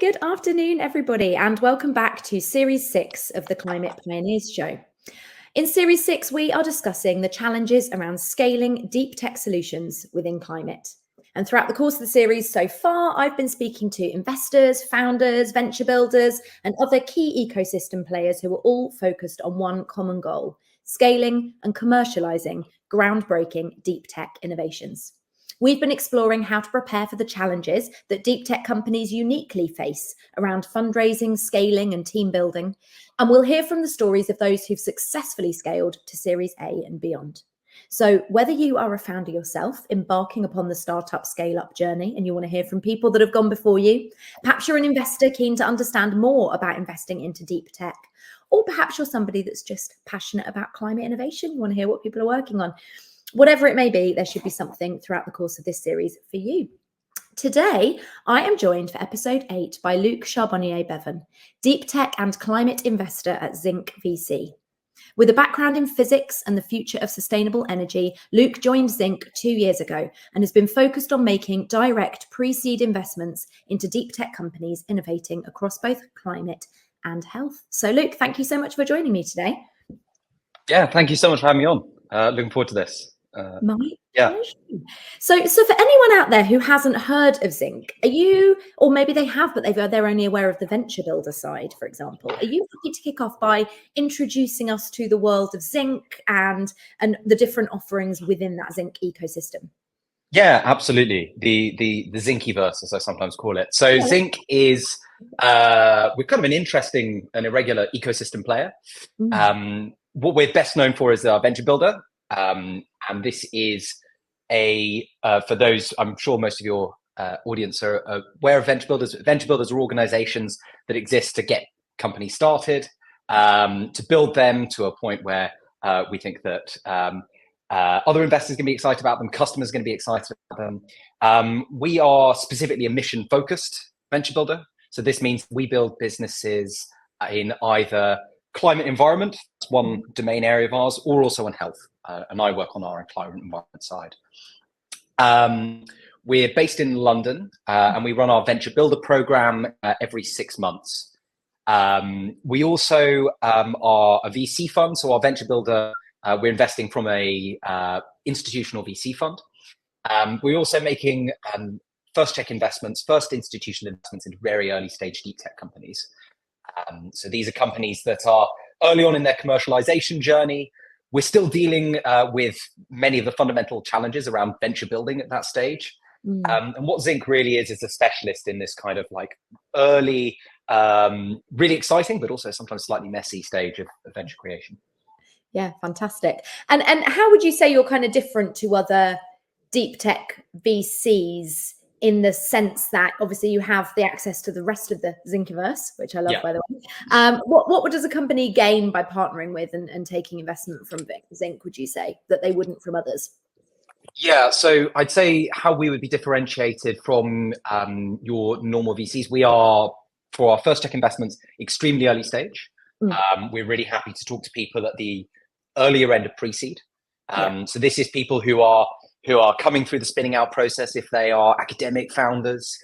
good afternoon, everybody, and welcome back to Series 6 of the Climate Pioneers Show. In Series 6, we are discussing the challenges around scaling deep tech solutions within climate. And throughout the course of the series so far, I've been speaking to investors, founders, venture builders, and other key ecosystem players who are all focused on one common goal: scaling and commercializing groundbreaking deep tech innovations. We've been exploring how to prepare for the challenges that deep tech companies uniquely face around fundraising, scaling, and team building. And we'll hear from the stories of those who've successfully scaled to Series A and beyond. So whether you are a founder yourself embarking upon the startup scale-up journey and you want to hear from people that have gone before you, perhaps you're an investor keen to understand more about investing into deep tech, or perhaps you're somebody that's just passionate about climate innovation, you want to hear what people are working on. Whatever it may be, there should be something throughout the course of this series for you. Today, I am joined for episode 8 by Luke Charbonnier-Bevan, deep tech and climate investor at Zinc VC. With a background in physics and the future of sustainable energy, Luke joined Zinc 2 years ago and has been focused on making direct pre-seed investments into deep tech companies innovating across both climate and health. So Luke, thank you so much for joining me today. Yeah, thank you so much for having me on. Looking forward to this. My pleasure. So for anyone out there who hasn't heard of Zinc, are you, or maybe they have, but they're only aware of the venture builder side, for example, are you happy to kick off by introducing us to the world of Zinc and the different offerings within that Zinc ecosystem? Yeah, absolutely. The Zinkiverse, as I sometimes call it. So yeah. Zinc is we're kind of an interesting and irregular ecosystem player. What we're best known for is our venture builder. And this is for those, I'm sure most of your audience are aware of venture builders. Venture builders are organizations that exist to get companies started, to build them to a point where we think that other investors can be excited about them, customers are going to be excited about them. We are specifically a mission-focused venture builder. So this means we build businesses in either climate environment, that's one domain area of ours, or also on health. And I work on our climate environment side. We're based in London and we run our venture builder program every 6 months. We also are a VC fund. So our venture builder, we're investing from a institutional VC fund. We're also making first check investments, first institutional investments into very early stage deep tech companies. So these are companies that are early on in their commercialization journey. We're still dealing with many of the fundamental challenges around venture building at that stage. And what Zinc really is a specialist in this kind of like early, really exciting, but also sometimes slightly messy stage of venture creation. Yeah, fantastic. And how would you say you're kind of different to other deep tech VCs in the sense that obviously you have the access to the rest of the Zinkiverse, which I love, by the way. What does a company gain by partnering with and taking investment from Zinc, would you say, that they wouldn't from others? Yeah, so I'd say how we would be differentiated from your normal VCs. We are, for our first check investments, extremely early stage. We're really happy to talk to people at the earlier end of pre-seed. So this is people who are coming through the spinning out process if they are academic founders.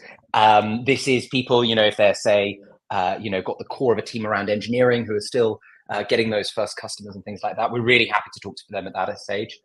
This is people, if they're, say, got the core of a team around engineering who are still getting those first customers and things like that. We're really happy to talk to them at that stage.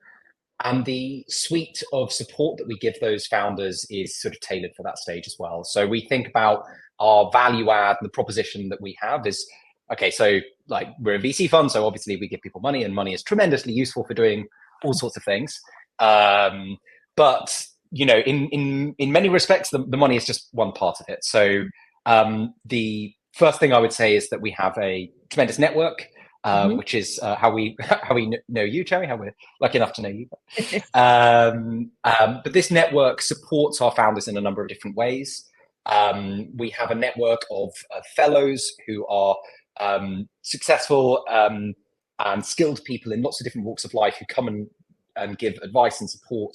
And the suite of support that we give those founders is sort of tailored for that stage as well. So we think about our value add and the proposition that we have is, okay, so like we're a VC fund, so obviously we give people money and money is tremendously useful for doing all sorts of things. But in many respects, the money is just one part of it. So the first thing I would say is that we have a tremendous network, which is how we know you, Cherry, how we're lucky enough to know you. But this network supports our founders in a number of different ways. We have a network of fellows who are successful and skilled people in lots of different walks of life who come and give advice and support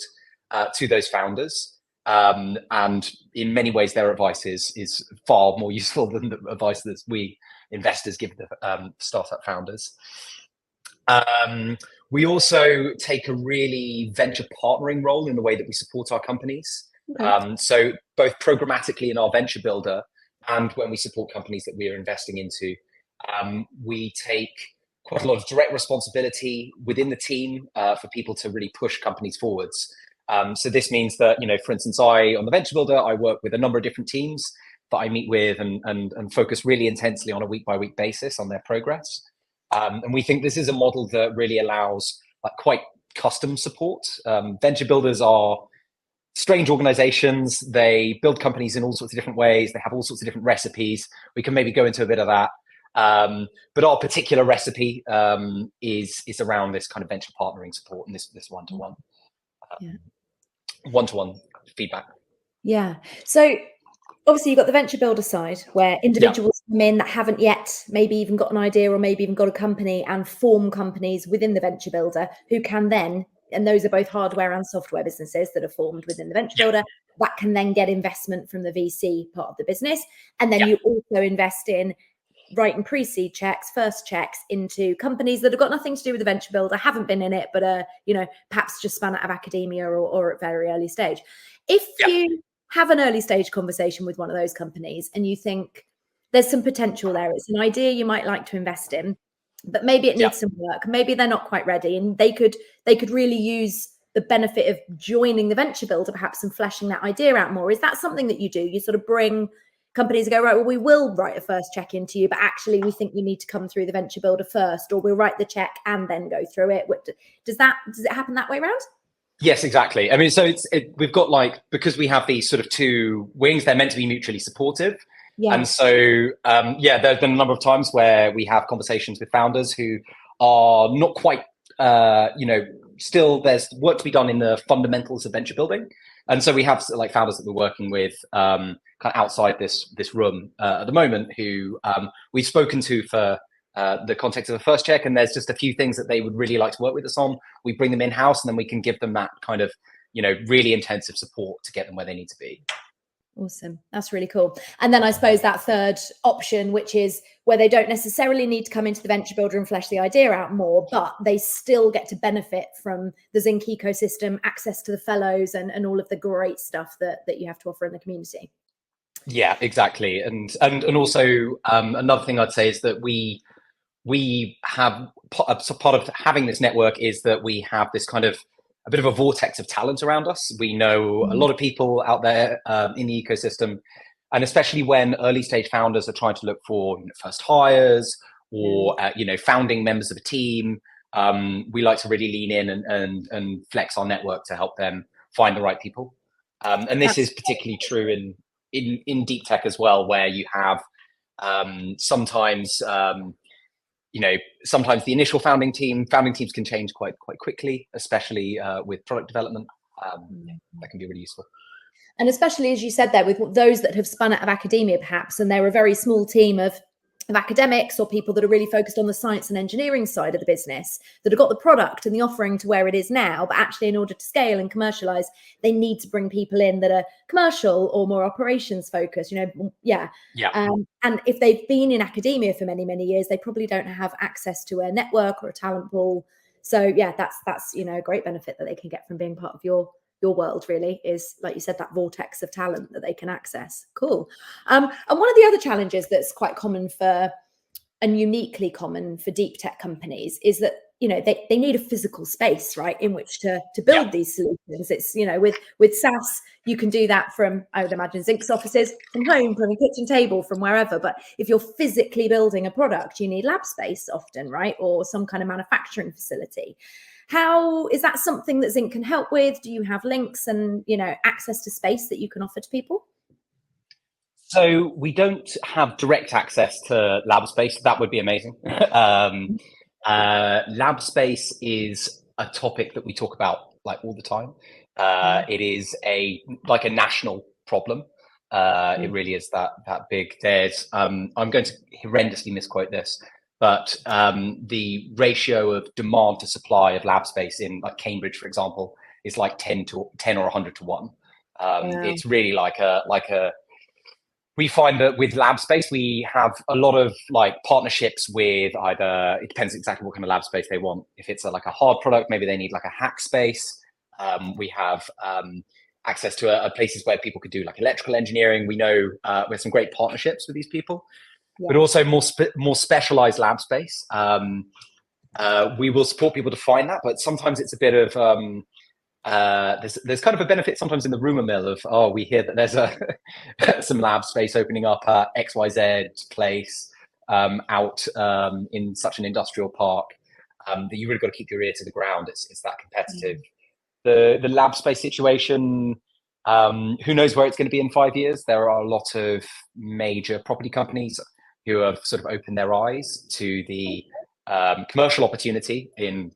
to those founders. And in many ways, their advice is far more useful than the advice that we investors give the startup founders. We also take a really venture partnering role in the way that we support our companies. Okay. So both programmatically in our venture builder, and when we support companies that we are investing into, we take quite a lot of direct responsibility within the team for people to really push companies forwards. So this means that, for instance, on the Venture Builder, I work with a number of different teams that I meet with and focus really intensely on a week-by-week basis on their progress. And we think this is a model that really allows quite custom support. Venture builders are strange organizations. They build companies in all sorts of different ways. They have all sorts of different recipes. We can maybe go into a bit of that. But our particular recipe is around this kind of venture partnering support and this one-to-one one-to-one feedback. Yeah. So obviously you've got the venture builder side where individuals come in that haven't yet maybe even got an idea or maybe even got a company and form companies within the venture builder who can then, and those are both hardware and software businesses that are formed within the venture builder, that can then get investment from the VC part of the business. And then you also invest in writing pre-seed checks, first checks into companies that have got nothing to do with the venture builder, haven't been in it, but perhaps just spun out of academia or at very early stage. If you have an early stage conversation with one of those companies and you think there's some potential there, it's an idea you might like to invest in, but maybe it needs some work, maybe they're not quite ready, and they could really use the benefit of joining the venture builder perhaps and fleshing that idea out more. Is that something that you do? You sort of bring companies go, right, well, we will write a first check into you, but actually we think you need to come through the venture builder first, or we'll write the check and then go through it. Does it happen that way around? Yes, exactly. I mean, so we've got because we have these sort of two wings, they're meant to be mutually supportive. Yeah. And so, there's been a number of times where we have conversations with founders who are not quite, still there's work to be done in the fundamentals of venture building. And so we have founders that we're working with kind of outside this room at the moment who we've spoken to for the context of a first check, and there's just a few things that they would really like to work with us on. We bring them in-house, and then we can give them that kind of, really intensive support to get them where they need to be. Awesome. That's really cool. And then I suppose that third option, which is where they don't necessarily need to come into the venture builder and flesh the idea out more, but they still get to benefit from the Zinc ecosystem, access to the fellows and all of the great stuff that you have to offer in the community. Yeah, exactly. And also another thing I'd say is that we have part of having this network is that we have this kind of a bit of a vortex of talent around us. We know a lot of people out there in the ecosystem, and especially when early stage founders are trying to look for first hires or founding members of a team, we like to really lean in and flex our network to help them find the right people. And this is particularly true in deep tech as well, where you have sometimes sometimes the initial founding teams can change quite quickly, especially with product development. That can be really useful. And especially, as you said there, with those that have spun out of academia, perhaps, and they're a very small team of academics or people that are really focused on the science and engineering side of the business, that have got the product and the offering to where it is now, but actually in order to scale and commercialize, they need to bring people in that are commercial or more operations focused, and if they've been in academia for many, many years, they probably don't have access to a network or a talent pool. So that's a great benefit that they can get from being part of your world, really, is, like you said, that vortex of talent that they can access. Cool. And one of the other challenges that's quite common and uniquely common for deep tech companies is that they need a physical space, right, in which to build these solutions. It's with SaaS, you can do that from, I would imagine, Zinc's offices, from home, from a kitchen table, from wherever. But if you're physically building a product, you need lab space often, right, or some kind of manufacturing facility. How is that something that Zinc can help with? Do you have links and access to space that you can offer to people? So we don't have direct access to lab space. That would be amazing. Lab space is a topic that we talk about all the time. It is a national problem. It really is that big. There's I'm going to horrendously misquote this, but the ratio of demand to supply of lab space in Cambridge, for example, is 10 or 100 to 1. It's really we find that with lab space, we have a lot of partnerships with either, it depends exactly what kind of lab space they want. If it's a hard product, maybe they need a hack space. We have access to places where people could do like electrical engineering. We know we have some great partnerships with these people, but also more specialized lab space. We will support people to find that, but sometimes it's a bit of there's kind of a benefit sometimes in the rumor mill of, oh, we hear that there's some lab space opening up at XYZ place out in such an industrial park, that you really got to keep your ear to the ground. It's that competitive. The lab space situation, who knows where it's going to be in 5 years? There are a lot of major property companies who have sort of opened their eyes to the commercial opportunity in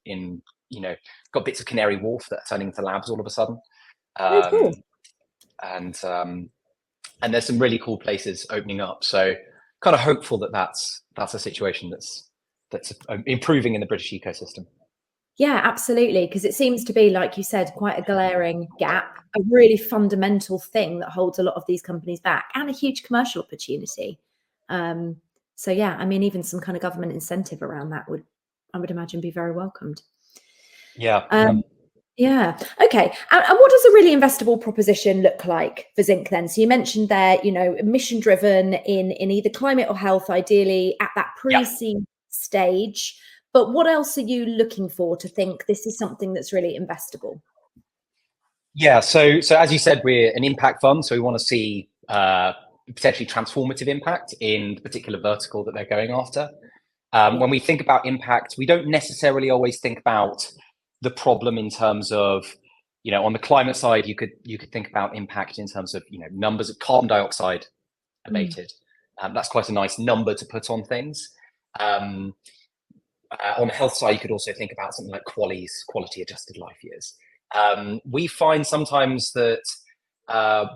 got bits of Canary Wharf that are turning into labs all of a sudden. Cool. And there's some really cool places opening up. So kind of hopeful that that's a situation that's improving in the British ecosystem. Yeah, absolutely. Because it seems to be, like you said, quite a glaring gap, a really fundamental thing that holds a lot of these companies back, and a huge commercial opportunity. So yeah, I mean, even some kind of government incentive around that I would imagine, be very welcomed. Yeah. Yeah. Okay. And what does a really investable proposition look like for Zinc then? So you mentioned there, mission driven in either climate or health, ideally at that pre-seed stage. But what else are you looking for to think this is something that's really investable? Yeah. So as you said, we're an impact fund, so we want to see potentially transformative impact in the particular vertical that they're going after. When we think about impact, we don't necessarily always think about the problem in terms of, on the climate side, you could think about impact in terms of, numbers of carbon dioxide emitted. That's quite a nice number to put on things. On the health side, you could also think about something like quality adjusted life years. We find sometimes that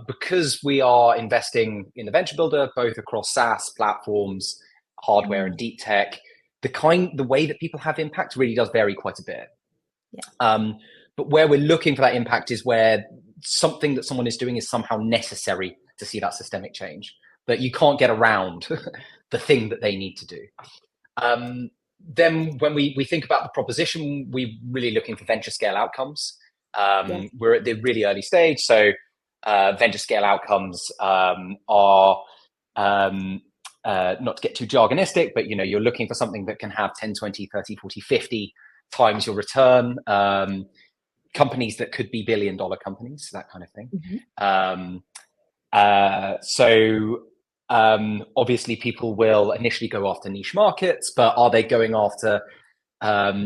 because we are investing in the venture builder, both across SaaS platforms, hardware and deep tech, the way that people have impact really does vary quite a bit. But where we're looking for that impact is where something that someone is doing is somehow necessary to see that systemic change, that you can't get around the thing that they need to do. Then when we think about the proposition, we're really looking for venture scale outcomes. We're at the really early stage, so venture scale outcomes are not to get too jargonistic, but you're looking for something that can have 10, 20, 30, 40, 50 times your return. Companies that could be billion-dollar companies, that kind of thing. Obviously people will initially go after niche markets, but are they going after,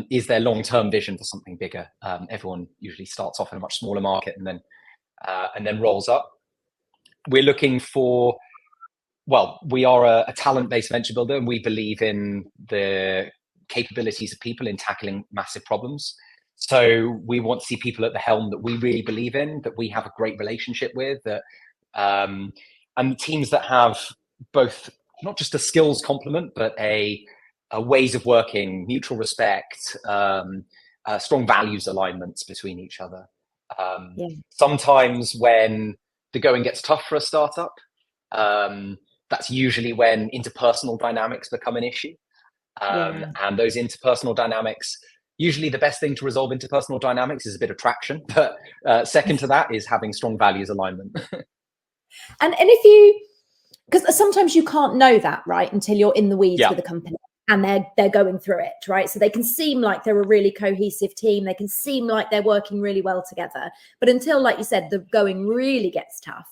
is their long-term vision for something bigger? Everyone usually starts off in a much smaller market and then rolls up. We're looking for, we are a talent-based venture builder, and we believe in the capabilities of people in tackling massive problems. So we want to see people at the helm that we really believe in, that we have a great relationship with, that and teams that have both not just a skills complement, but a ways of working, mutual respect, strong values alignments between each other. Sometimes when the going gets tough for a startup, that's usually when interpersonal dynamics become an issue. And those interpersonal dynamics, usually the best thing to resolve interpersonal dynamics is a bit of traction, but second to that is having strong values alignment. And because sometimes you can't know that, right, until you're in the weeds with a company and they're going through it, right? So they can seem like they're a really cohesive team, they can seem like they're working really well together, but until, like you said, the going really gets tough,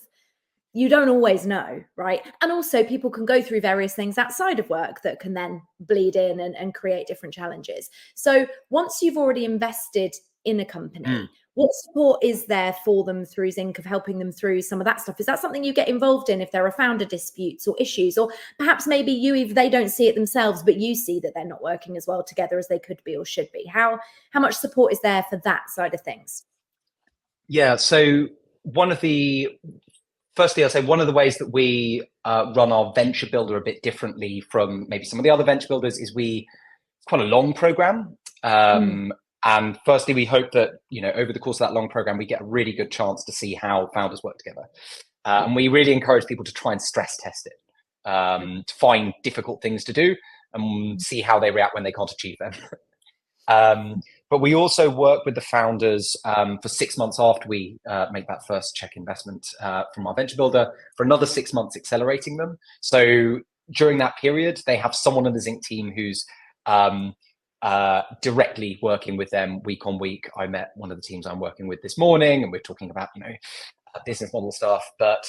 you don't always know, right? And also people can go through various things outside of work that can then bleed in and create different challenges. So once you've already invested in a company, what support is there for them through Zinc of helping them through some of that stuff? Is that something you get involved in if there are founder disputes or issues, or perhaps maybe if they don't see it themselves, but you see that they're not working as well together as they could be or should be? How much support is there for that side of things? Yeah, so firstly, I'll say one of the ways that we run our venture builder a bit differently from maybe some of the other venture builders is it's quite a long program. And firstly, we hope that, over the course of that long program, we get a really good chance to see how founders work together. And we really encourage people to try and stress test it, to find difficult things to do and see how they react when they can't achieve them. But we also work with the founders for 6 months after we make that first check investment from our venture builder, for another 6 months accelerating them. So during that period, they have someone on the Zinc team who's directly working with them week on week. I met one of the teams I'm working with this morning, and we're talking about, business model stuff. But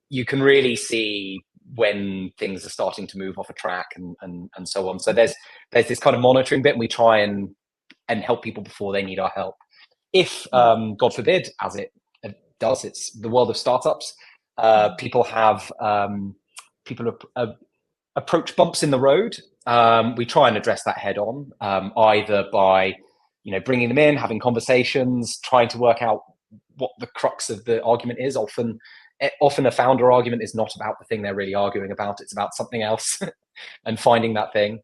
you can really see when things are starting to move off a track and so on. So there's this kind of monitoring bit, and we try and help people before they need our help. If, God forbid, as it does, it's the world of startups, people have approach bumps in the road. We try and address that head on, either by, bringing them in, having conversations, trying to work out what the crux of the argument is. Often a founder argument is not about the thing they're really arguing about. It's about something else and finding that thing.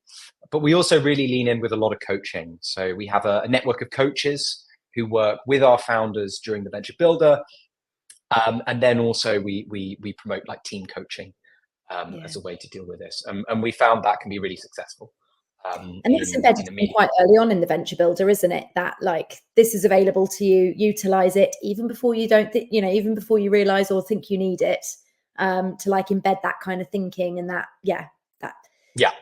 But we also really lean in with a lot of coaching. So we have a network of coaches who work with our founders during the venture builder. And then also we promote like team coaching as a way to deal with this. And we found that can be really successful. And that's embedded quite early on in the venture builder, isn't it? That like, this is available to you, utilize it even before you even before you realize or think you need it, to like embed that kind of thinking and that.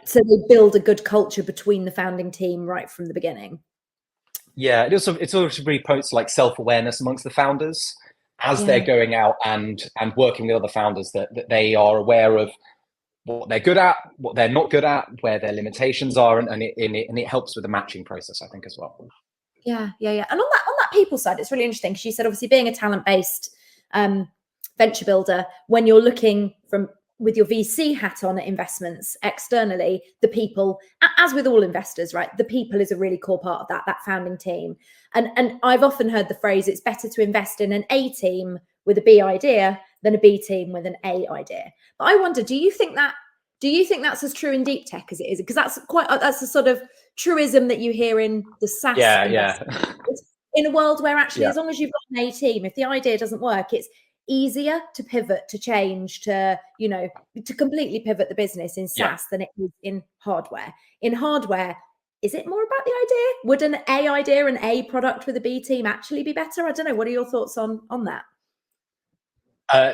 So they build a good culture between the founding team right from the beginning. Yeah, it's also really promotes like self-awareness amongst the founders as they're going out and working with other founders, that they are aware of what they're good at, what they're not good at, where their limitations are, and it helps with the matching process, I think, as well. Yeah. And on that people side, it's really interesting because you said obviously being a talent-based venture builder, when you're looking with your VC hat on at investments externally, the people, as with all investors, right? The people is a really core part of that founding team. And I've often heard the phrase, it's better to invest in an A team with a B idea than a B team with an A idea. But I wonder, do you think that's as true in deep tech as it is? Because that's a sort of truism that you hear in the SaaS. In a world where actually, as long as you've got an A team, if the idea doesn't work, it's easier to pivot, to change, to completely pivot the business in SaaS than it is in hardware. In hardware, is it more about the idea? Would an A idea, an A product with a B team actually be better? I don't know. What are your thoughts on that?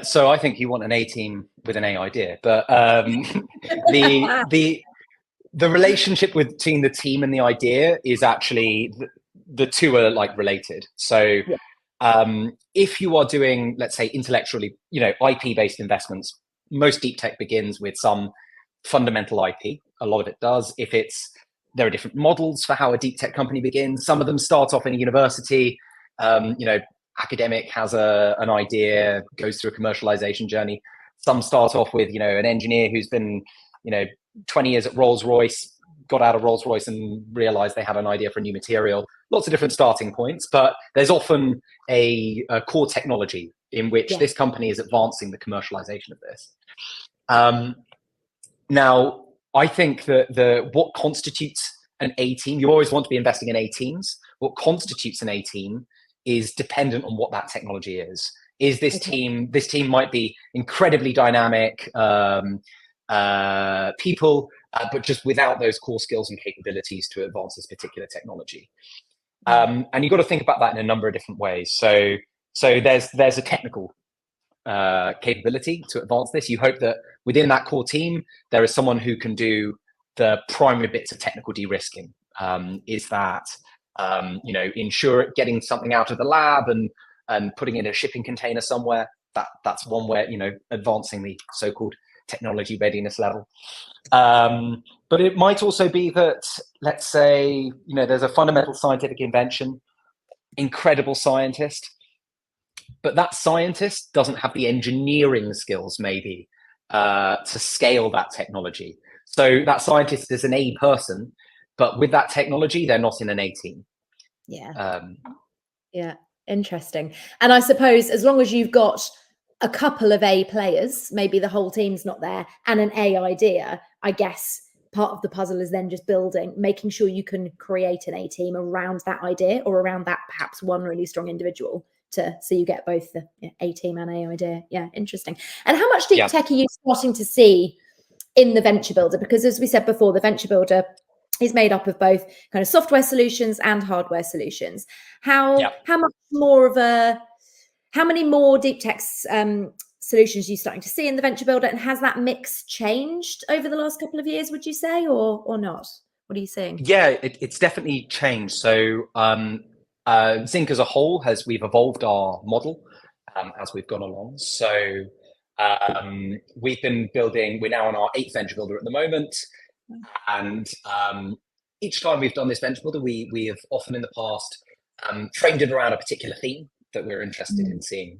So I think you want an A team with an A idea, but the relationship between the team and the idea is actually the two are like related. So if you are doing, let's say, intellectually, IP-based investments, most deep tech begins with some fundamental IP. A lot of it does. There are different models for how a deep tech company begins. Some of them start off in a university. Academic has an idea, goes through a commercialization journey. Some start off with, an engineer who's been, 20 years at Rolls-Royce, got out of Rolls-Royce and realized they had an idea for a new material. Lots of different starting points, but there's often a core technology in which this company is advancing the commercialization of this. Now, I think that what constitutes an A team, you always want to be investing in A teams. What constitutes an A team is dependent on what that technology is. Is this team might be incredibly dynamic people, but just without those core skills and capabilities to advance this particular technology. And you've got to think about that in a number of different ways. So there's a technical capability to advance this. You hope that within that core team, there is someone who can do the primary bits of technical de-risking. Is that ensure getting something out of the lab and putting it in a shipping container somewhere. That's one way, advancing the so-called technology readiness level. But it might also be that, let's say, there's a fundamental scientific invention, incredible scientist, but that scientist doesn't have the engineering skills maybe to scale that technology. So that scientist is an A person, but with that technology, they're not in an A team. Interesting. And I suppose as long as you've got a couple of A players, maybe the whole team's not there, and an A idea, I guess part of the puzzle is then just making sure you can create an A team around that idea or around that perhaps one really strong individual so you get both the A team and A idea. Yeah, interesting. And how much deep tech are you starting to see in the venture builder? Because as we said before, the venture builder is made up of both kind of software solutions and hardware solutions. How much more of how many more deep tech solutions are you starting to see in the Venture Builder, and has that mix changed over the last couple of years, would you say, or not? What are you seeing? Yeah, it's definitely changed. So Zinc as a whole we've evolved our model as we've gone along. So we've been building, we're now on our 8th Venture Builder at the moment. And each time we've done this Venture Builder, we have often in the past framed it around a particular theme that we're interested in seeing,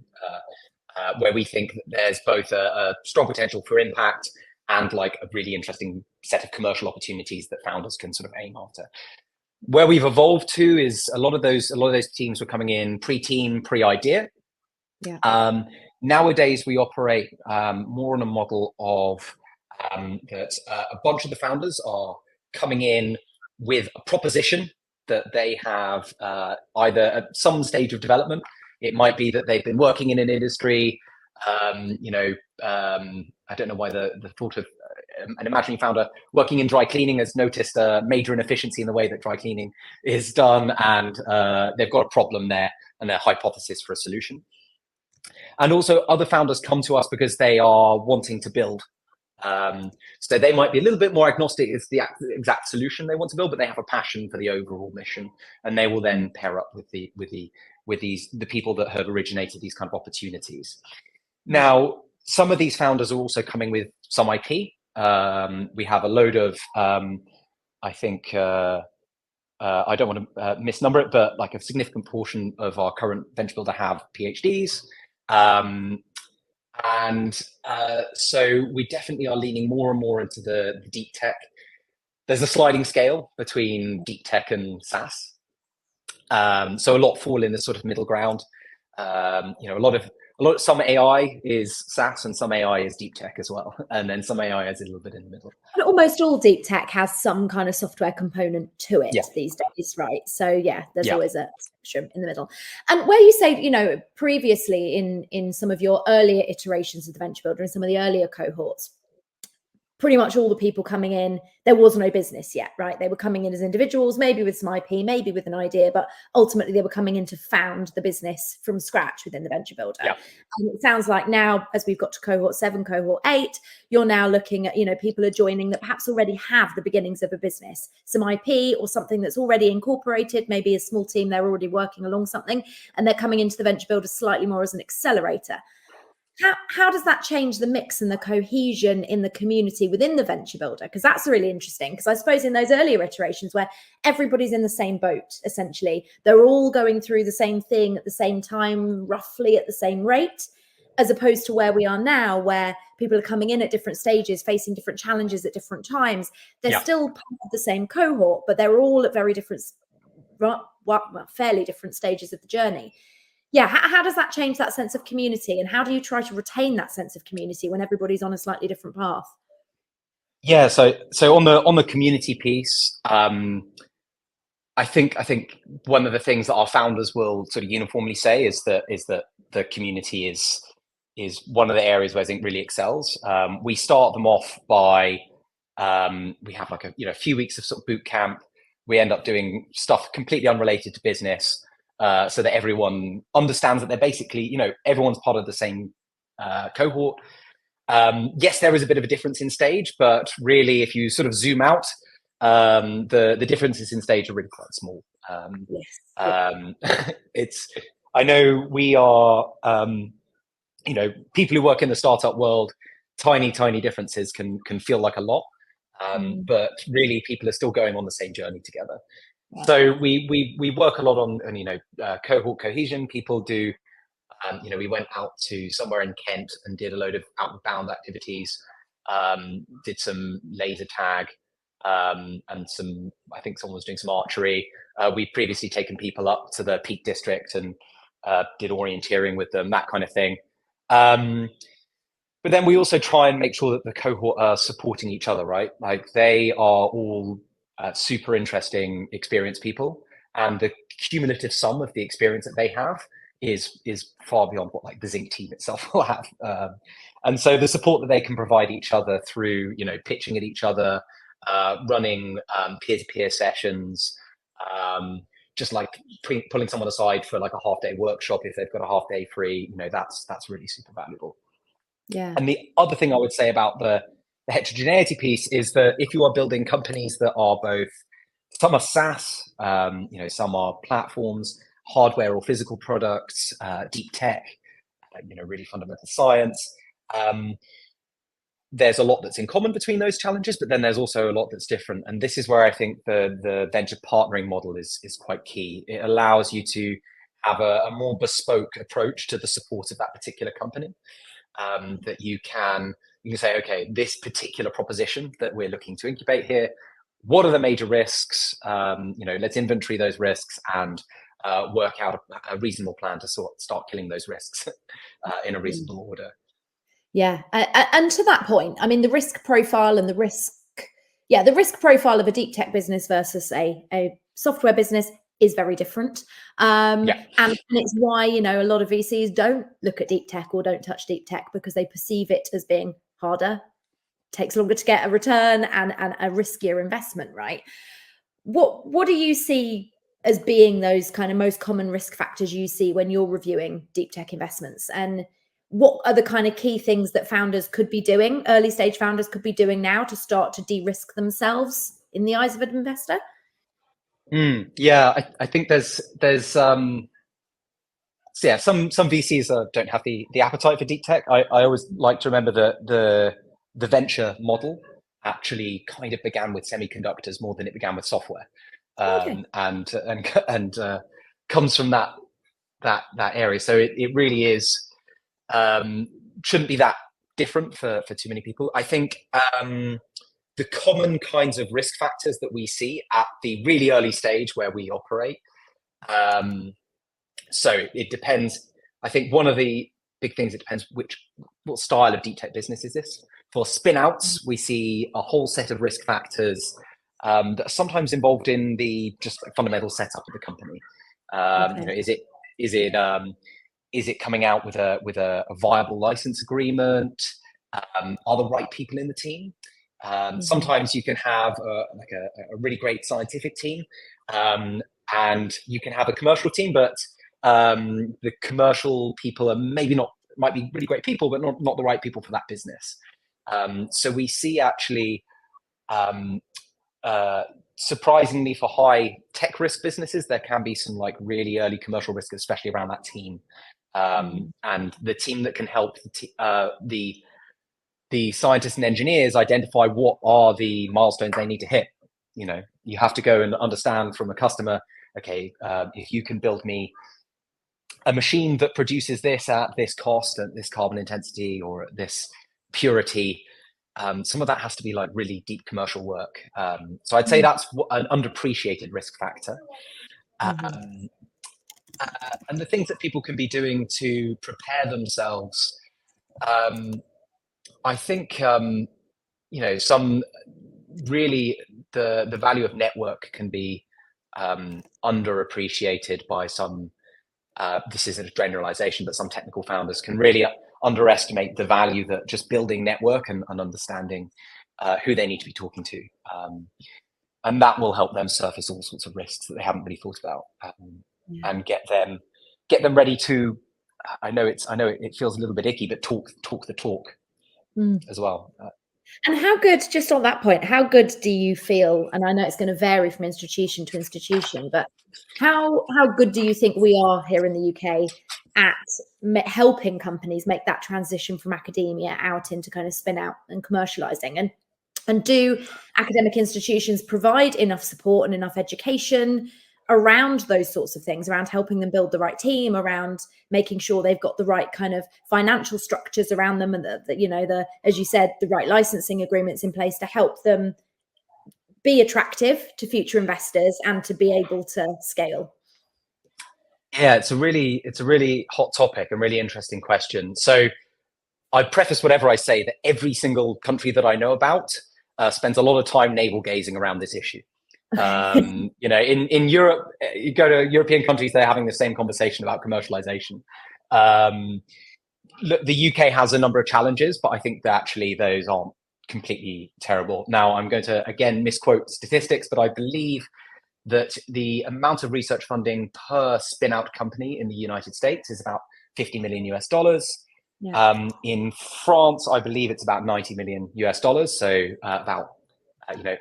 where we think that there's both a strong potential for impact and like a really interesting set of commercial opportunities that founders can sort of aim after. Where we've evolved to is a lot of those teams were coming in pre-team, pre-idea. Yeah. Nowadays we operate more on a model of that a bunch of the founders are coming in with a proposition that they have either at some stage of development. It might be that they've been working in an industry. I don't know why the thought of an imagining founder working in dry cleaning has noticed a major inefficiency in the way that dry cleaning is done, and they've got a problem there and their hypothesis for a solution. And also other founders come to us because they are wanting to build. So they might be a little bit more agnostic as the exact solution they want to build, but they have a passion for the overall mission, and they will then pair up with the people that have originated these kind of opportunities. Now, some of these founders are also coming with some IP. We have a load of, I think, I don't want to misnumber it, but like a significant portion of our current Venture Builder have PhDs. So we definitely are leaning more and more into the deep tech. There's a sliding scale between deep tech and SaaS. So a lot fall in the sort of middle ground. Some AI is SaaS and some AI is deep tech as well. And then some AI is a little bit in the middle. But almost all deep tech has some kind of software component to it these days, right? So yeah, there's always a spectrum in the middle. And where you say, previously in some of your earlier iterations of the Venture Builder and some of the earlier cohorts, pretty much all the people coming in, there was no business yet, right? They were coming in as individuals, maybe with some IP, maybe with an idea, but ultimately they were coming in to found the business from scratch within the Venture Builder. Yeah. And it sounds like now, as we've got to cohort 7, cohort 8, you're now looking at, people are joining that perhaps already have the beginnings of a business, some IP or something that's already incorporated, maybe a small team, they're already working along something, and they're coming into the Venture Builder slightly more as an accelerator. How does that change the mix and the cohesion in the community within the Venture Builder? Because that's really interesting, because I suppose in those earlier iterations where everybody's in the same boat, essentially, they're all going through the same thing at the same time, roughly at the same rate, as opposed to where we are now, where people are coming in at different stages, facing different challenges at different times. They're still part of the same cohort, but they're all at very different, fairly different stages of the journey. Yeah, how does that change that sense of community, and how do you try to retain that sense of community when everybody's on a slightly different path? Yeah, so on the community piece, I think one of the things that our founders will sort of uniformly say is that the community is one of the areas where Zinc really excels. We start them off by we have like a few weeks of sort of boot camp. We end up doing stuff completely unrelated to business. So that everyone understands that they're basically, everyone's part of the same cohort. Yes, there is a bit of a difference in stage, but really, if you sort of zoom out, the differences in stage are really quite small. I know we are, people who work in the startup world, tiny differences can feel like a lot, but really, people are still going on the same journey together. So we work a lot on cohort cohesion. People do, we went out to somewhere in Kent and did a load of outbound activities, did some laser tag, and I think someone was doing some archery. We've previously taken people up to the Peak District and did orienteering with them, that kind of thing. But then we also try and make sure that the cohort are supporting each other, right? Like they are all super interesting, experienced people, and the cumulative sum of the experience that they have is far beyond what like the Zinc team itself will have. And so the support that they can provide each other through, pitching at each other, running peer-to-peer sessions, just like pulling someone aside for like a half-day workshop if they've got a half day free. That's really super valuable. Yeah. And the other thing I would say about the heterogeneity piece is that if you are building companies that are both, some are SaaS, some are platforms, hardware or physical products, deep tech, really fundamental science. There's a lot that's in common between those challenges, but then there's also a lot that's different. And this is where I think the venture partnering model is quite key. It allows you to have a more bespoke approach to the support of that particular company. That you can say, okay, this particular proposition that we're looking to incubate here, what are the major risks? Let's inventory those risks and work out a reasonable plan to start killing those risks in a reasonable order. Yeah. And to that point, I mean, the risk profile and the risk profile of a deep tech business versus a software business is very different. And it's why, a lot of VCs don't look at deep tech or don't touch deep tech, because they perceive it as being harder, takes longer to get a return, and a riskier investment, right? What do you see as being those kind of most common risk factors you see when you're reviewing deep tech investments? And what are the kind of key things that founders could be doing, early stage founders could be doing now to start to de-risk themselves in the eyes of an investor? I think there's some VCs don't have the appetite for deep tech. I always like to remember that the venture model actually kind of began with semiconductors more than it began with software, and comes from that area. So it really is shouldn't be that different for too many people. I think the common kinds of risk factors that we see at the really early stage where we operate. So it depends. I think one of the big things, it depends what style of deep tech business is this. For spin outs, we see a whole set of risk factors that are sometimes involved in the just fundamental setup of the company. Is it coming out with a viable license agreement? Are the right people in the team? Sometimes you can have a really great scientific team, and you can have a commercial team, but the commercial people are might be really great people, but not the right people for that business. So we see actually, surprisingly, for high tech risk businesses, there can be some like really early commercial risk, especially around that team, and the team that can help the scientists and engineers identify what are the milestones they need to hit. You have to go and understand from a customer, okay, if you can build me a machine that produces this at this cost, at this carbon intensity, or at this purity, some of that has to be like really deep commercial work. So I'd say that's an underappreciated risk factor. And the things that people can be doing to prepare themselves, I think, some really the value of network can be underappreciated by some. This isn't a generalization, but some technical founders can really underestimate the value that just building network and understanding who they need to be talking to, and that will help them surface all sorts of risks that they haven't really thought about, and get them ready to. I know it feels a little bit icky, but talk the talk as well. And how good, just on that point, how good do you feel? And I know it's going to vary from institution to institution, but how good do you think we are here in the UK at helping companies make that transition from academia out into kind of spin out and commercializing? And do academic institutions provide enough support and enough education around those sorts of things, around helping them build the right team, around making sure they've got the right kind of financial structures around them, and the as you said, the right licensing agreements in place to help them be attractive to future investors and to be able to scale? Yeah, it's a really hot topic and really interesting question. So I preface whatever I say that every single country that I know about spends a lot of time navel gazing around this issue. In Europe, you go to European countries, they're having the same conversation about commercialization. Look, the UK has a number of challenges, but I think that actually those aren't completely terrible. Now, I'm going to, again, misquote statistics, but I believe that the amount of research funding per spin-out company in the United States is about 50 million US dollars. Yeah. In France, I believe it's about 90 million US dollars, so about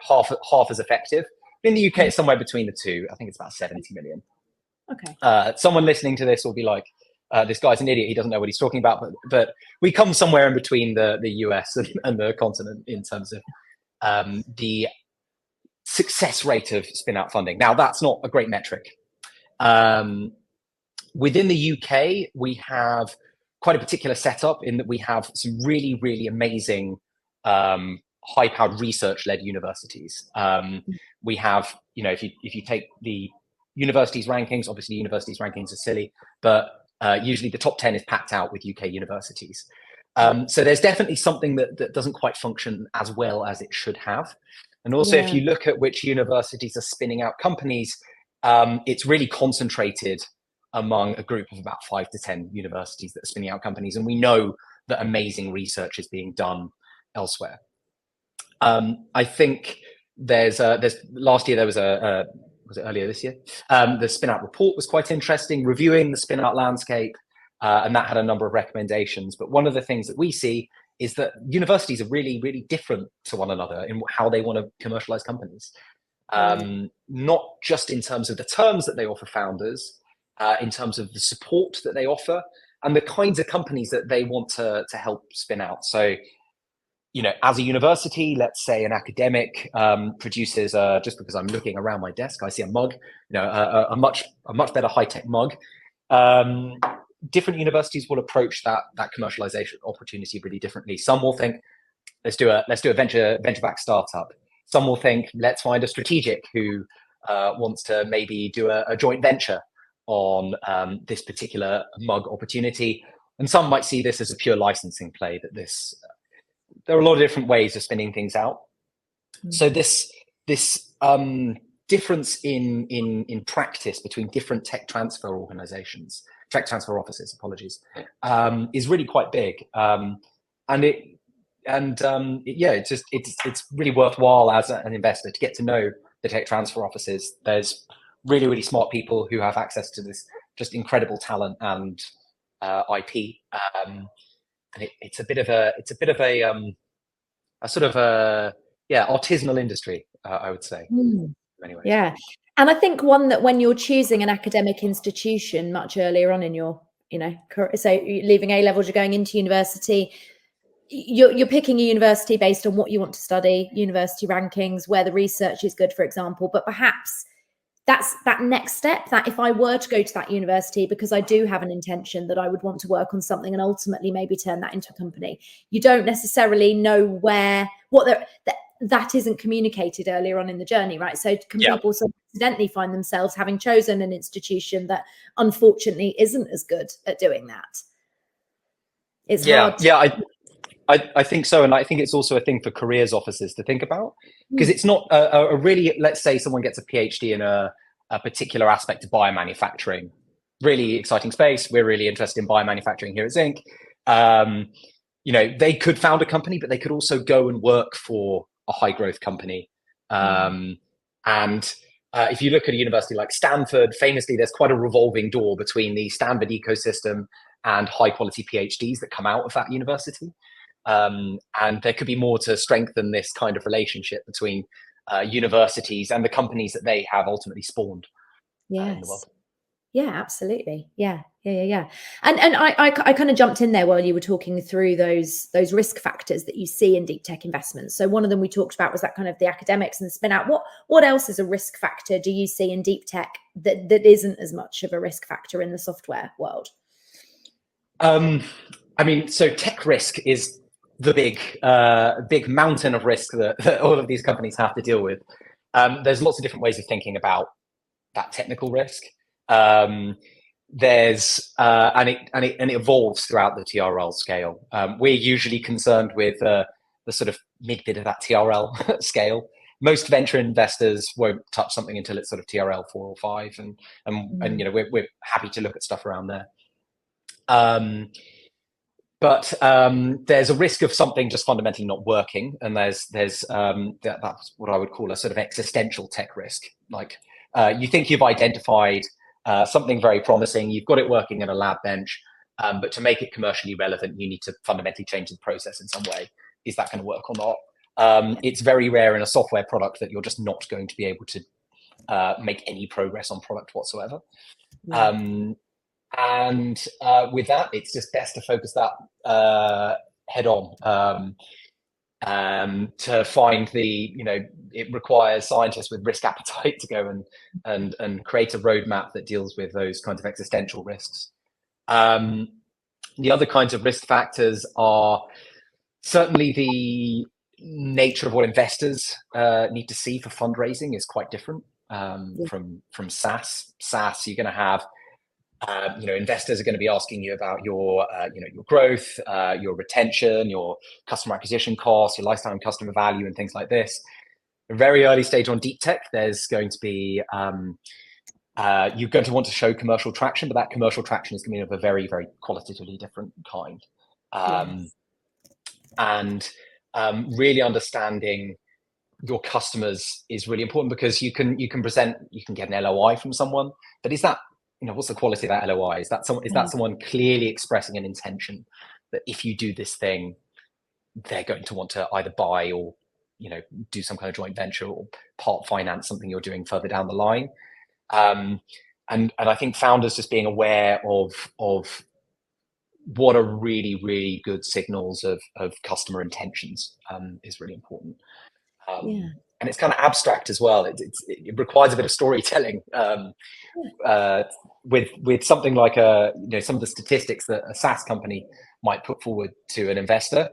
half as effective. In the UK, it's somewhere between the two. I think it's about 70 million. Okay. Someone listening to this will be like, this guy's an idiot. He doesn't know what he's talking about. But we come somewhere in between the US and the continent in terms of the success rate of spin-out funding. Now, that's not a great metric. Within the UK, we have quite a particular setup in that we have some really, really amazing high-powered research-led universities. We have, if you take the universities rankings, obviously universities rankings are silly, but usually the top 10 is packed out with UK universities. So there's definitely something that doesn't quite function as well as it should have. And also, if you look at which universities are spinning out companies, it's really concentrated among a group of about 5 to 10 universities that are spinning out companies. And we know that amazing research is being done elsewhere. I think there's last year there was was it earlier this year? The spin out report was quite interesting, reviewing the spin out landscape, and that had a number of recommendations. But one of the things that we see is that universities are really, really different to one another in how they want to commercialize companies. Not just in terms of the terms that they offer founders, in terms of the support that they offer and the kinds of companies that they want to help spin out. So, as a university, let's say an academic produces, just because I'm looking around my desk, I see a mug, a much better high-tech mug. Different universities will approach that commercialization opportunity really differently. Some will think, let's do a venture-backed startup. Some will think, let's find a strategic who wants to maybe do a joint venture on this particular mug opportunity. And some might see this as a pure licensing play, that there are a lot of different ways of spinning things out. So this difference in practice between different tech transfer offices, is really quite big. It's really worthwhile as an investor to get to know the tech transfer offices. There's really, really smart people who have access to this just incredible talent and IP. And it's a bit of a sort of artisanal industry, I would say. Anyway. Yeah. And I think one that when you're choosing an academic institution much earlier on in your, so you're leaving A levels, you're going into university, you're picking a university based on what you want to study, university rankings, where the research is good, for example, but perhaps that's that next step, that if I were to go to that university because I do have an intention that I would want to work on something and ultimately maybe turn that into a company, you don't necessarily know that isn't communicated earlier on in the journey, right? So can people sort of accidentally find themselves having chosen an institution that unfortunately isn't as good at doing that? It's hard. I think so. And I think it's also a thing for careers officers to think about, because it's not a really, let's say someone gets a PhD in a particular aspect of biomanufacturing, really exciting space. We're really interested in biomanufacturing here at Zinc. They could found a company, but they could also go and work for a high growth company. If you look at a university like Stanford, famously, there's quite a revolving door between the Stanford ecosystem and high quality PhDs that come out of that university. And there could be more to strengthen this kind of relationship between universities and the companies that they have ultimately spawned in the world. Yeah, absolutely. Yeah. And I kind of jumped in there while you were talking through those risk factors that you see in deep tech investments. So one of them we talked about was that kind of the academics and the spin out. What else is a risk factor do you see in deep tech that isn't as much of a risk factor in the software world? So tech risk is the big mountain of risk that all of these companies have to deal with. There's lots of different ways of thinking about that technical risk. There's and it evolves throughout the TRL scale. We're usually concerned with the sort of mid bit of that TRL scale. Most venture investors won't touch something until it's sort of TRL 4 or 5, and we're happy to look at stuff around there. But there's a risk of something just fundamentally not working, and that's what I would call a sort of existential tech risk. Like you think you've identified something very promising, you've got it working in a lab bench, but to make it commercially relevant, you need to fundamentally change the process in some way. Is that going to work or not? It's very rare in a software product that you're just not going to be able to make any progress on product whatsoever. Yeah. And with that, it's just best to focus that head on. To find it requires scientists with risk appetite to go and create a roadmap that deals with those kinds of existential risks. The other kinds of risk factors are certainly the nature of what investors need to see for fundraising is quite different from SaaS. SaaS, you're going to have investors are going to be asking you about your growth, your retention, your customer acquisition costs, your lifetime customer value, and things like this. A very early stage on deep tech, there's going to be you're going to want to show commercial traction, but that commercial traction is going to be of a very, very qualitatively different kind. And really understanding your customers is really important, because you can get an LOI from someone, but is that, what's the quality of that LOI? Is that someone clearly expressing an intention that if you do this thing, they're going to want to either buy or, do some kind of joint venture or part finance something you're doing further down the line? And I think founders just being aware of what are really, really good signals of customer intentions is really important. And it's kind of abstract as well. It requires a bit of storytelling. With something like some of the statistics that a SaaS company might put forward to an investor,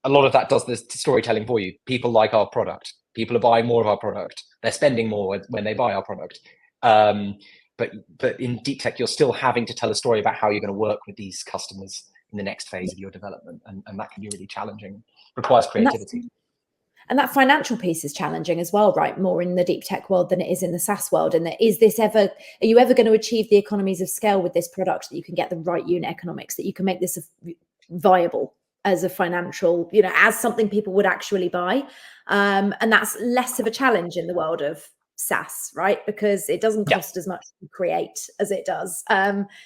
a lot of that does the storytelling for you. People like our product. People are buying more of our product. They're spending more when they buy our product. But in deep tech, you're still having to tell a story about how you're going to work with these customers in the next phase of your development, and that can be really challenging. Requires creativity. And that financial piece is challenging as well, right? More in the deep tech world than it is in the SaaS world. And are you ever going to achieve the economies of scale with this product, that you can get the right unit economics, that you can make this viable as a financial, as something people would actually buy? And that's less of a challenge in the world of SaaS, right? Because it doesn't cost as much to create as it does.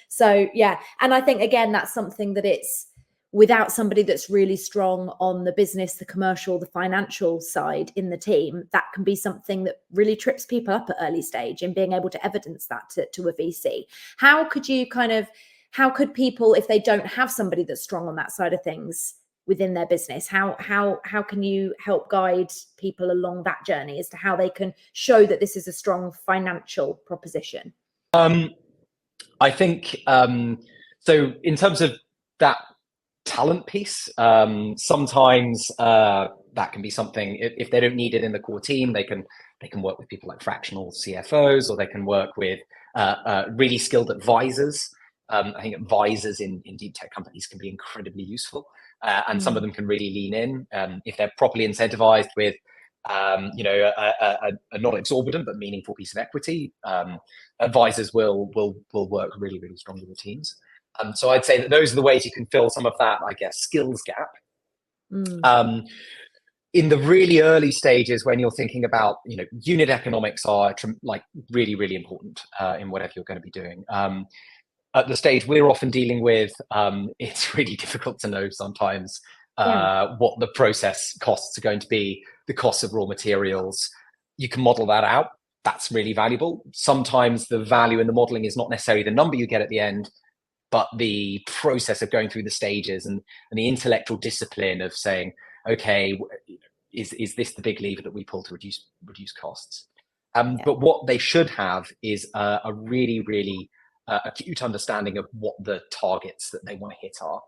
So yeah. And I think, again, that's something that it's, without somebody that's really strong on the business, the commercial, the financial side in the team, that can be something that really trips people up at early stage, in being able to evidence that to a VC. How could people, if they don't have somebody that's strong on that side of things within their business, how can you help guide people along that journey as to how they can show that this is a strong financial proposition? I think, so in terms of that talent piece, sometimes that can be something, if they don't need it in the core team, they can work with people like fractional CFOs, or they can work with really skilled advisors. I think advisors in deep tech companies can be incredibly useful, and some of them can really lean in if they're properly incentivized with a not exorbitant but meaningful piece of equity. Advisors will work really, really strongly with teams. So I'd say that those are the ways you can fill some of that, I guess, skills gap. In the really early stages, when you're thinking about, unit economics are really, really important in whatever you're going to be doing. At the stage we're often dealing with, it's really difficult to know sometimes what the process costs are going to be, the costs of raw materials. You can model that out. That's really valuable. Sometimes the value in the modeling is not necessarily the number you get at the end, but the process of going through the stages and the intellectual discipline of saying, okay, is this the big lever that we pull to reduce costs? But what they should have is a really, really acute understanding of what the targets that they want to hit are,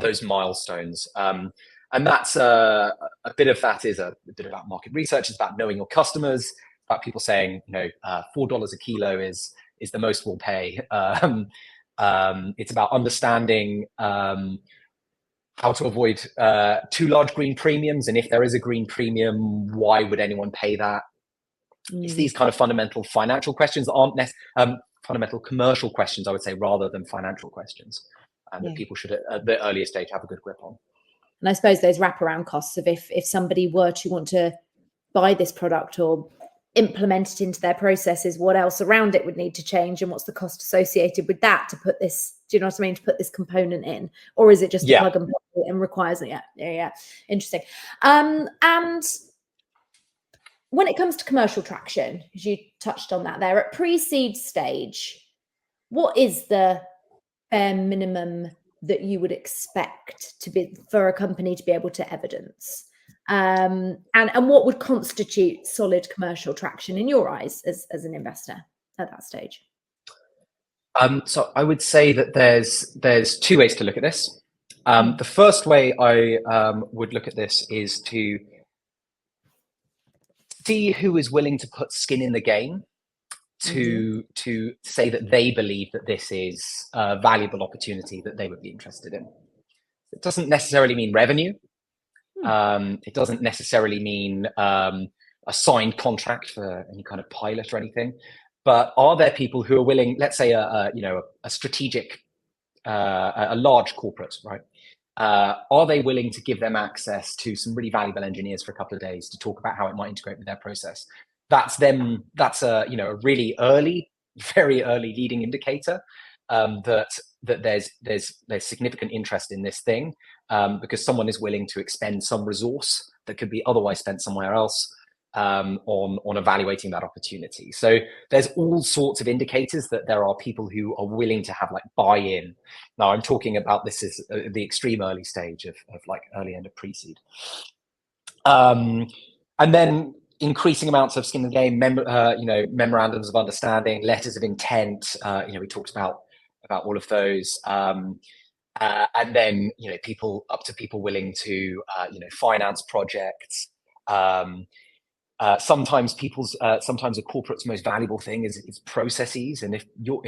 those milestones. And that's a bit of that is a bit about market research. It's about knowing your customers, about people saying, $4 a kilo is the most we'll pay. It's about understanding how to avoid too large green premiums, and if there is a green premium, why would anyone pay that? It's these kind of fundamental financial questions that aren't fundamental commercial questions, I would say, rather than financial questions. and that people should at the earliest stage have a good grip on. And I suppose those wraparound costs of if somebody were to want to buy this product or implement it into their processes, what else around it would need to change, and what's the cost associated with that to put this, do you know what I mean, to put this component in? Or is it just a plug and play and requires it? Yeah. Interesting. And when it comes to commercial traction, as you touched on that there, at pre-seed stage, what is the bare minimum that you would expect to be for a company to be able to evidence? And what would constitute solid commercial traction in your eyes as an investor at that stage? So I would say that there's two ways to look at this. The first way I would look at this is to see who is willing to put skin in the game to say that they believe that this is a valuable opportunity that they would be interested in. It doesn't necessarily mean revenue. It doesn't necessarily mean a signed contract for any kind of pilot or anything. But are there people who are willing, let's say a strategic, a large corporate, right? Are they willing to give them access to some really valuable engineers for a couple of days to talk about how it might integrate with their process? That's a really early, very early leading indicator that there's significant interest in this thing, because someone is willing to expend some resource that could be otherwise spent somewhere else on evaluating that opportunity. So there's all sorts of indicators that there are people who are willing to have like buy-in. Now I'm talking about this is the extreme early stage of like early end of pre-seed. And then increasing amounts of skin in the game, memorandums of understanding, letters of intent. We talked about all of those. And then people willing to finance projects. Sometimes a corporate's most valuable thing is processes, and if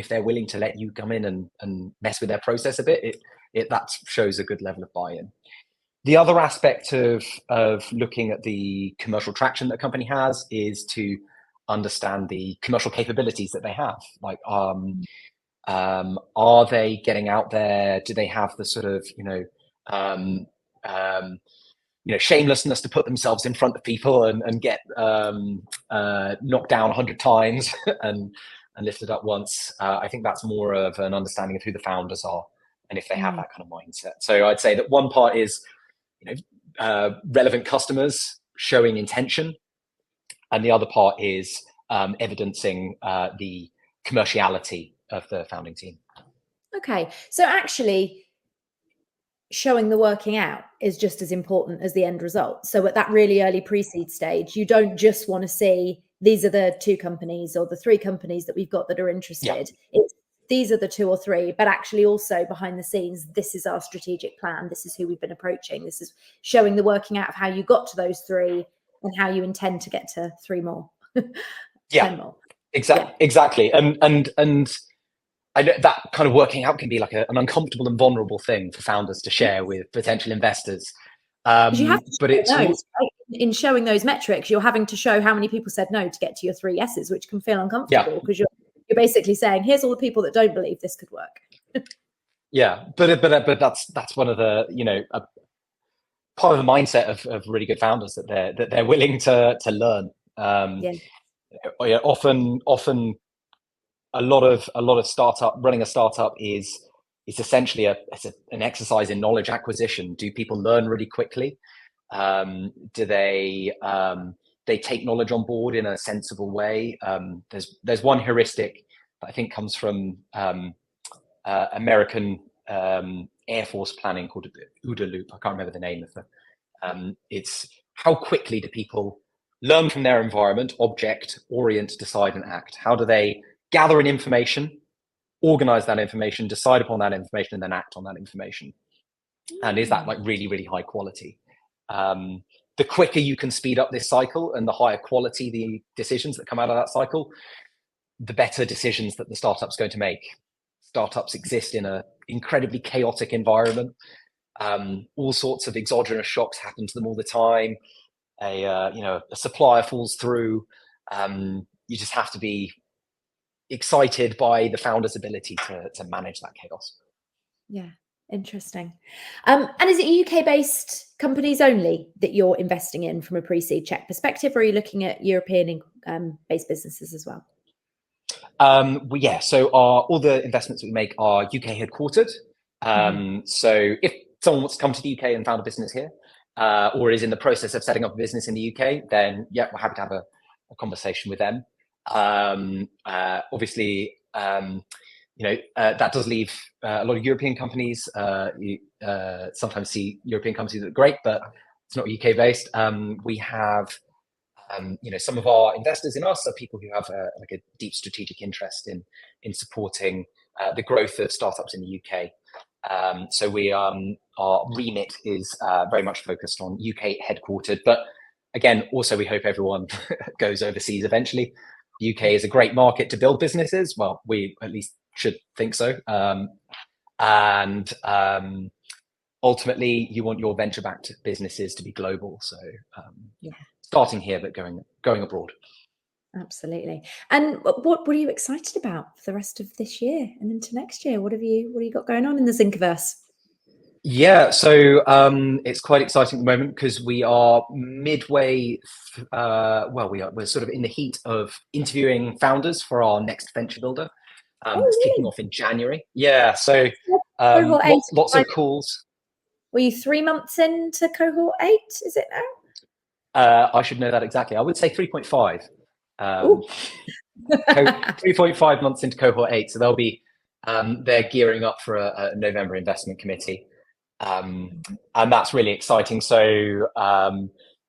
they're willing to let you come in and mess with their process a bit, that shows a good level of buy-in. The other aspect of looking at the commercial traction that a company has is to understand the commercial capabilities that they have. Like, are they getting out there? Do they have the sort of shamelessness to put themselves in front of people and get knocked down 100 times and lifted up once? I think that's more of an understanding of who the founders are and if they have that kind of mindset. So I'd say that one part is relevant customers showing intention, and the other part is evidencing the commerciality of the founding team. Okay, so actually showing the working out is just as important as the end result. So at that really early pre-seed stage, you don't just want to see these are the 2 companies or the 3 companies that we've got that are interested. It's these are the 2 or 3, but actually also behind the scenes, this is our strategic plan. This is who we've been approaching. This is showing the working out of how you got to those 3 and how you intend to get to 3 more. 10 more. Exactly. And I know that kind of working out can be like an uncomfortable and vulnerable thing for founders to share with potential investors. You have to in showing those metrics, you're having to show how many people said no to get to your 3 yeses, which can feel uncomfortable because you're basically saying, here's all the people that don't believe this could work. But that's one of the part of the mindset of really good founders that they're willing to learn. Often a lot of running a startup is essentially an exercise in knowledge acquisition. Do people learn really quickly? Do they take knowledge on board in a sensible way? There's one heuristic that I think comes from American Air Force planning called OODA loop. I can't remember the name of it. It's how quickly do people learn from their environment, object, orient, decide, and act? How do they gather in information, organize that information, decide upon that information, and then act on that information? And is that like really, really high quality? The quicker you can speed up this cycle and the higher quality the decisions that come out of that cycle, the better decisions that the startup's going to make. Startups exist in an incredibly chaotic environment. All sorts of exogenous shocks happen to them all the time. A supplier falls through. You just have to be excited by the founder's ability to manage that chaos. Yeah. Interesting. And is it UK-based companies only that you're investing in from a pre-seed check perspective, or are you looking at European-based businesses as well? So all the investments we make are UK headquartered. So if someone wants to come to the UK and found a business here, or is in the process of setting up a business in the UK, then yeah, we're happy to have a conversation with them. Obviously, that does leave a lot of European companies. You sometimes see European companies that are great, but it's not UK based. We have, some of our investors in us are people who have a deep strategic interest in supporting the growth of startups in the UK. So our remit is very much focused on UK headquartered, but again, also we hope everyone goes overseas eventually. The UK is a great market to build businesses. Well, we at least should think so. And ultimately, you want your venture-backed businesses to be global. So starting here, but going abroad. Absolutely. And what are you excited about for the rest of this year and into next year? What have you got going on in the Zincverse? Yeah, so it's quite exciting at the moment because we are midway. We're sort of in the heat of interviewing founders for our next venture builder. It's kicking off in January. Yeah, so lots of calls. Were you 3 months into cohort 8? Is it now? I should know that exactly. I would say 3.5. 3.5 months into cohort 8, so they'll be they're gearing up for a November investment committee. And that's really exciting. So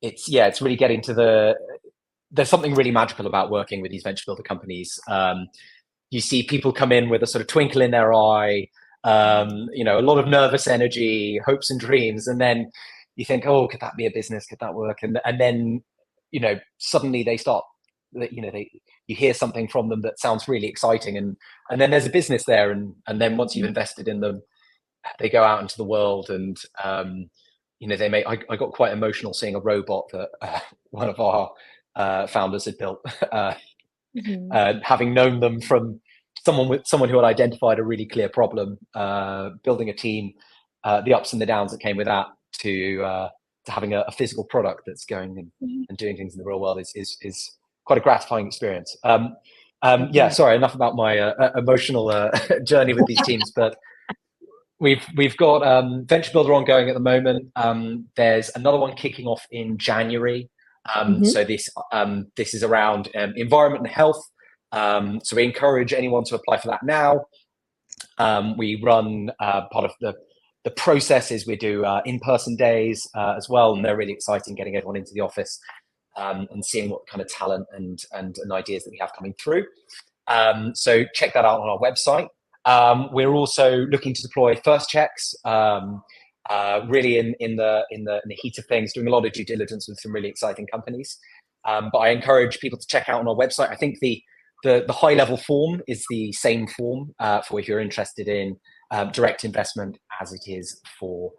it's really getting to there's something really magical about working with these venture builder companies. You see people come in with a sort of twinkle in their eye, a lot of nervous energy, hopes and dreams, and then you think, oh, could that be a business? Could that work? And then suddenly they start. You hear something from them that sounds really exciting, and then there's a business there, and then once you've invested in them, they go out into the world, and they may. I got quite emotional seeing a robot that one of our founders had built, having known them from someone who had identified a really clear problem, building a team, the ups and the downs that came with that, to having a physical product that's going and doing things in the real world is quite a gratifying experience. Sorry, enough about my emotional journey with these teams, but we've got Venture Builder ongoing at the moment. There's another one kicking off in January. So this is around environment and health. So we encourage anyone to apply for that now. We run part of the processes. We do in-person days as well, and they're really exciting, getting everyone into the office and seeing what kind of talent and ideas that we have coming through. So check that out on our website. We're also looking to deploy first checks, really in the heat of things, doing a lot of due diligence with some really exciting companies. But I encourage people to check out on our website. I think the high level form is the same form for if you're interested in direct investment as it is for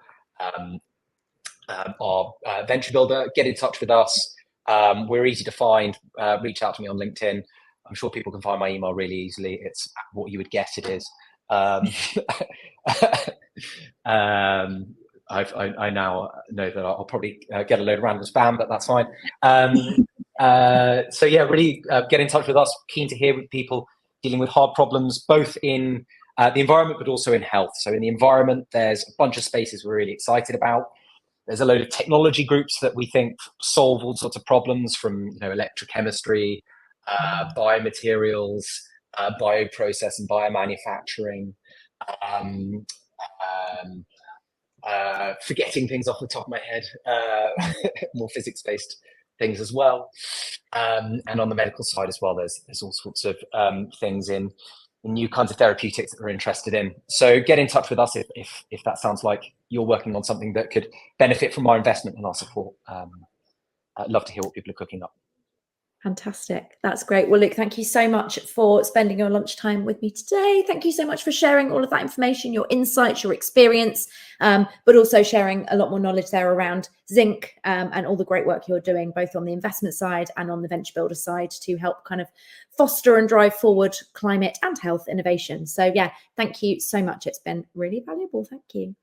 our venture builder. Get in touch with us. We're easy to find. Reach out to me on LinkedIn. I'm sure people can find my email really easily. It's what you would guess it is. I now know that I'll probably get a load of random spam, but that's fine. So yeah, really get in touch with us. Keen to hear with people dealing with hard problems, both in the environment, but also in health. So in the environment, there's a bunch of spaces we're really excited about. There's a load of technology groups that we think solve all sorts of problems, from electrochemistry, biomaterials, bioprocess and biomanufacturing. Forgetting things off the top of my head, more physics-based things as well. And on the medical side as well, there's all sorts of things in new kinds of therapeutics that we're interested in. So get in touch with us if that sounds like you're working on something that could benefit from our investment and our support. I'd love to hear what people are cooking up. Fantastic. That's great. Well, Luke, thank you so much for spending your lunchtime with me today. Thank you so much for sharing all of that information, your insights, your experience, but also sharing a lot more knowledge there around Zinc and all the great work you're doing, both on the investment side and on the venture builder side, to help kind of foster and drive forward climate and health innovation. So yeah, thank you so much. It's been really valuable. Thank you.